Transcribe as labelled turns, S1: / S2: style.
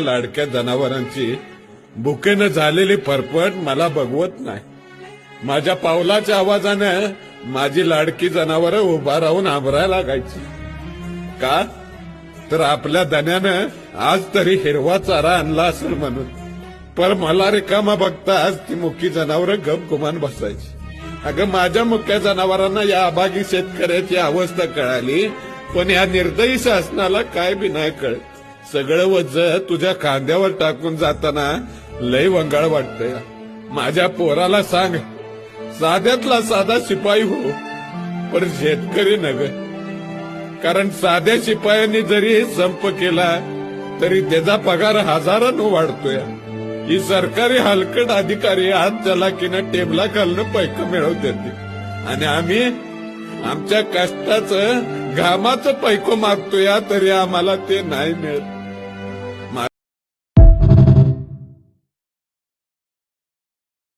S1: लाडक्या जनावरांची भुकेनं झालेली फरफट मला बघवत नाही. माझ्या पावलाच्या आवाजानं माझी लाडकी जनावरं उभा राहून आंबरायला लागायची. का तर आपल्या धन्यानं आज तरी हिरवा चारा आणला असेल म्हणून. पर मला रिकामा बघता आज ती मुकी जनावरं गप गुमान बसायची. अगं माझ्या मुक्या जनावरांना या अभागी शेतकऱ्याची अवस्था कळाली, पण या निर्दयी शासनाला काय बी नाही कळत. सगळं वज तुझ्या खांद्यावर टाकून जाताना लय वंगाळ वाटतंय. माझ्या पोराला सांग, साध्यातला साधा शिपाई हो, पण शेतकरी नग. कारण साध्या शिपायांनी जरी संप केला तरी त्याचा पगार हजारांनो वाढतोय. ही सरकारी हलकट अधिकारी आज चलाकीनं टेबला घालणं पैक मिळवते आणि आम्ही आमच्या कष्टाचं घामाचं पैको मागतोय तरी आम्हाला ते नाही मिळत.